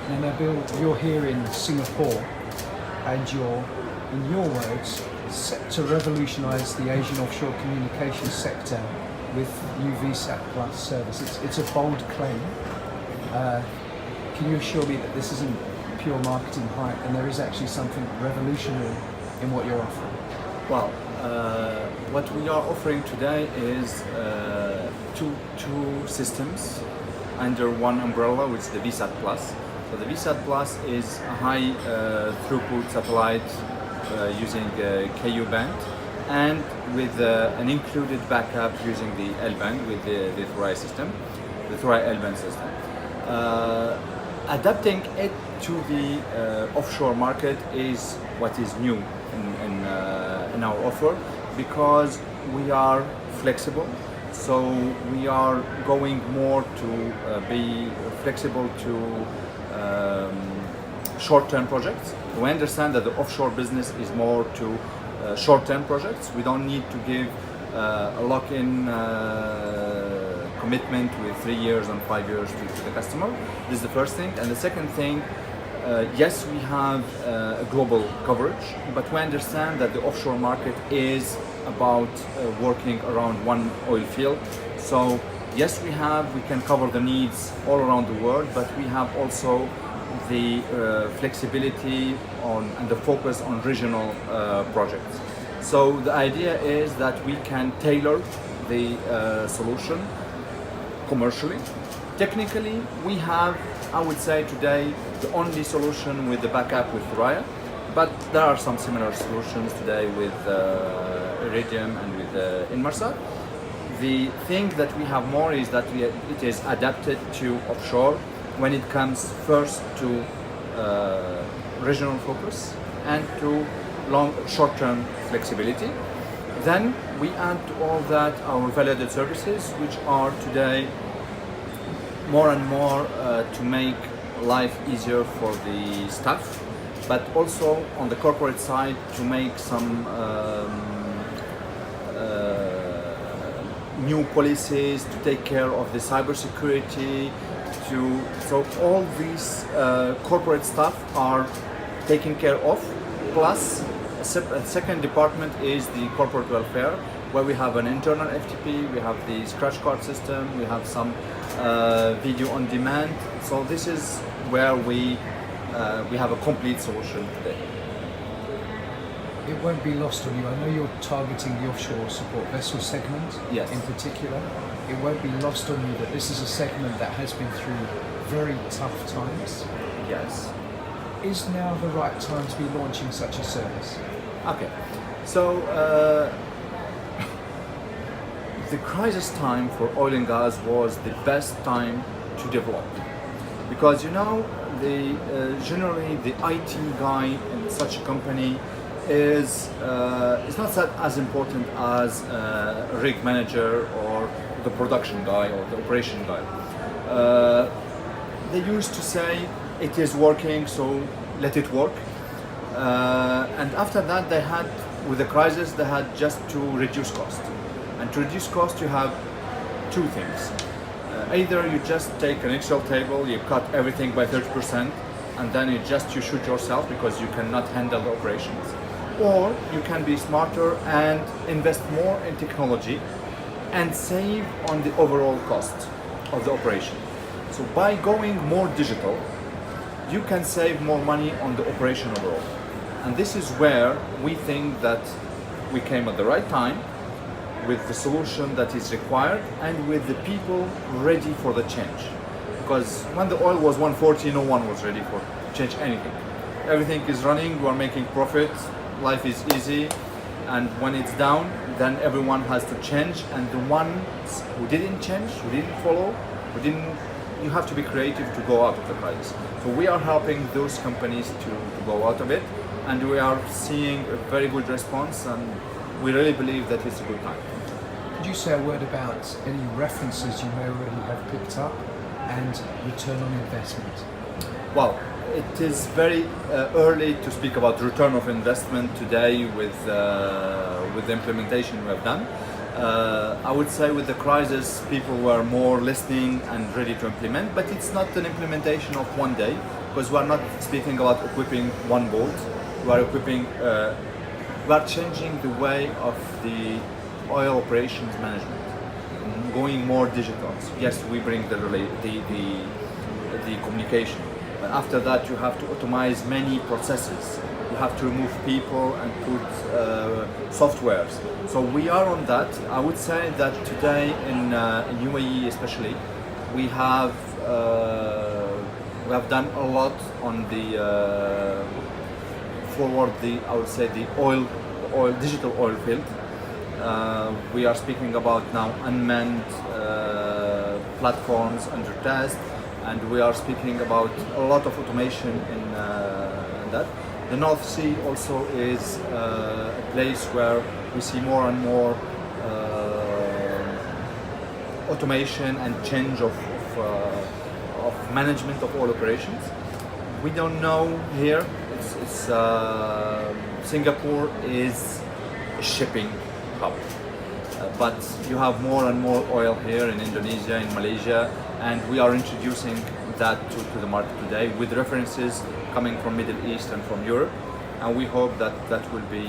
Now, Nabil, you're here in Singapore and you're, in your words, set to revolutionise the Asian offshore communications sector with new VSAT Plus service. It's a bold claim. Can you assure me that this isn't pure marketing hype and there is actually something revolutionary in what you're offering? Well, what we are offering today is two systems under one umbrella, which is the VSAT Plus. So the VSAT Plus is a high throughput satellite using KU band and with an included backup using the L band with the Thoriai system, the Thoriai L band system. Adapting it to the offshore market is what is new in our offer, because we are flexible. So we are going more to be flexible to short-term projects. We understand that the offshore business is more to short-term projects. We don't need to give a lock-in commitment with 3 years and 5 years to the customer. This is the first thing. And the second thing, yes, we have a global coverage, but we understand that the offshore market is about working around one oil field. So yes, we can cover the needs all around the world, but we have also the flexibility and the focus on regional projects. So the idea is that we can tailor the solution commercially. Technically, we have, I would say today, the only solution with the backup with Thoriai, but there are some similar solutions today with Iridium and with Inmarsat. The thing that we have more is that it is adapted to offshore when it comes first to regional focus and to short-term flexibility. Then we add to all that our value-added services, which are today more and more to make life easier for the staff, but also on the corporate side to make some new policies to take care of the cybersecurity. So all these corporate stuff are taken care of. Plus, a second department is the corporate welfare, where we have an internal FTP, we have the scratch card system, we have some video on demand. So this is where we have a complete solution today. It won't be lost on you. I know you're targeting the offshore support vessel segment, yes, in particular. It won't be lost on you that this is a segment that has been through very tough times. Yes. Is now the right time to be launching such a service? Okay, so the crisis time for oil and gas was the best time to develop, because generally the IT guy in such a company is not as important as a rig manager or the production guy or the operation guy. They used to say it is working, so let it work. And after that, with the crisis, they had just to reduce cost. And to reduce cost, you have two things. Either you just take an Excel table, you cut everything by 30%, and then you shoot yourself because you cannot handle the operations. Or you can be smarter and invest more in technology and save on the overall cost of the operation. So by going more digital, you can save more money on the operation overall. And this is where we think that we came at the right time with the solution that is required and with the people ready for the change. Because when the oil was 140, no one was ready for change anything. Everything is running, we are making profits, life is easy, and when it's down, then everyone has to change, and the ones who didn't change, who didn't follow, you have to be creative to go out of the crisis. So we are helping those companies to go out of it, and we are seeing a very good response, and we really believe that it's a good time. Could you say a word about any references you may already have picked up and return on investment? Well, it is very early to speak about return of investment today with the implementation we have done. I would say with the crisis, people were more listening and ready to implement, but it's not an implementation of one day. because we are not speaking about equipping one boat. We are equipping, we are changing the way of the oil operations management, going more digital. Yes, we bring the communication, but after that you have to automate many processes. You have to remove people and put softwares. So we are on that. I would say that today in UAE especially, we have done a lot on the forward the, I would say, the digital oil field. We are speaking about now unmanned platforms under test, and we are speaking about a lot of automation in that. The North Sea also is a place where we see more and more automation and change of management of all operations. We don't know here. Singapore is a shipping hub, but you have more and more oil here in Indonesia, in Malaysia, and we are introducing that to the market today with references coming from Middle East and from Europe, and we hope that that will be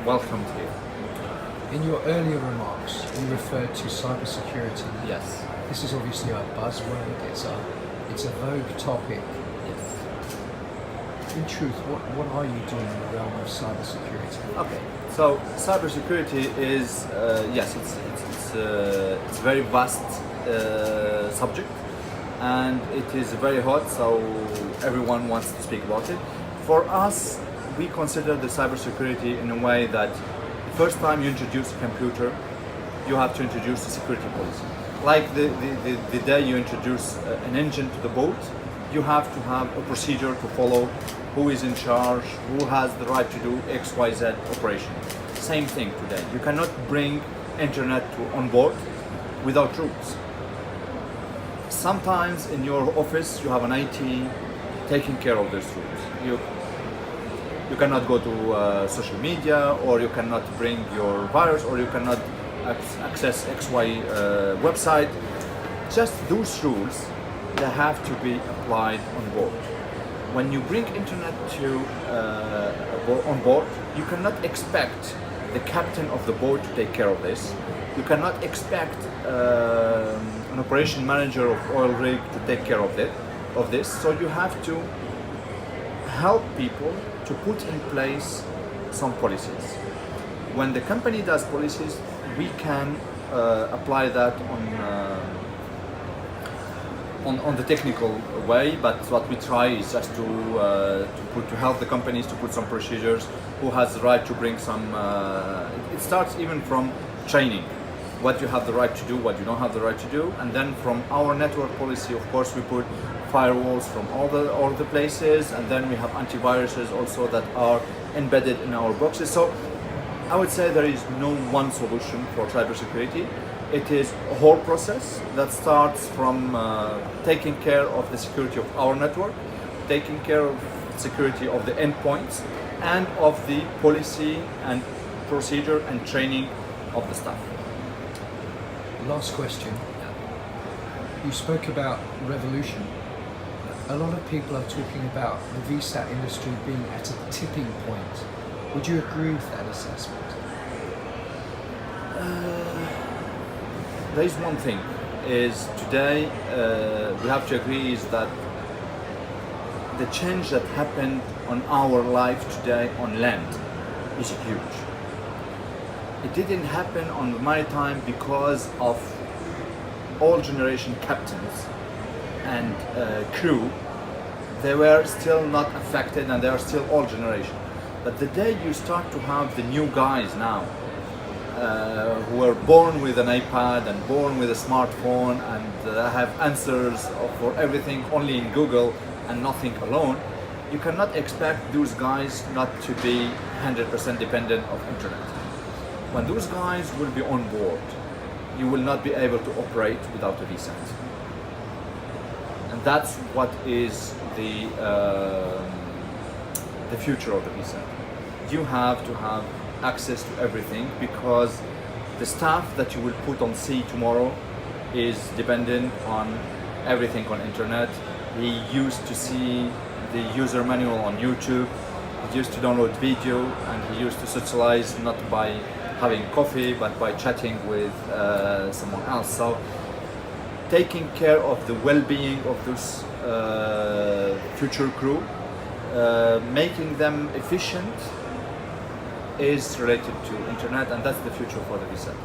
welcomed here. In your earlier remarks, you referred to cybersecurity. Yes. This is obviously a buzzword. It's a vogue topic. Yes. In truth, what are you doing in the realm of cybersecurity? Okay. So cybersecurity is yes, it's a very vast subject, and it is very hot. So everyone wants to speak about it. For us, we consider the cybersecurity in a way that the first time you introduce a computer, you have to introduce a security policy. Like the day you introduce an engine to the boat, you have to have a procedure to follow. Who is in charge? Who has the right to do X, Y, Z operation? Same thing today. You cannot bring internet on board without rules. Sometimes in your office you have an IT taking care of these rules. You cannot go to social media, or you cannot bring your virus, or you cannot access XY website. Just those rules, they have to be applied on board. When you bring internet on board, you cannot expect the captain of the boat to take care of this. You cannot expect an operation manager of oil rig to take care of this. So you have to help people to put in place some policies. When the company does policies, we can apply that on the technical way, but what we try is just to help the companies to put some procedures. Who has the right to bring some? It starts even from training, what you have the right to do, what you don't have the right to do, and then from our network policy, of course, we put firewalls from all the places, and then we have antiviruses also that are embedded in our boxes. So I would say there is no one solution for cybersecurity. It is a whole process that starts from taking care of the security of our network, taking care of security of the endpoints, and of the policy and procedure and training of the staff. Last question. You spoke about revolution. A lot of people are talking about the VSAT industry being at a tipping point. Would you agree with that assessment? There is one thing, is today we have to agree is that the change that happened on our life today on land is huge. It didn't happen on the Maritime because of all generation captains and crew. They were still not affected, and they are still old generation. But the day you start to have the new guys now, who were born with an iPad and born with a smartphone and have answers for everything only in Google and nothing alone, you cannot expect those guys not to be 100% dependent of internet. When those guys will be on board, you will not be able to operate without a VSAT. And that's what is the future of the VSAT. You have to have access to everything, because the staff that you will put on sea tomorrow is dependent on everything on internet. He used to see the user manual on YouTube. He used to download video, and he used to socialize not by having coffee but by chatting with someone else. So taking care of the well-being of those future crew, making them efficient, is related to internet, and that's the future for the VSAT.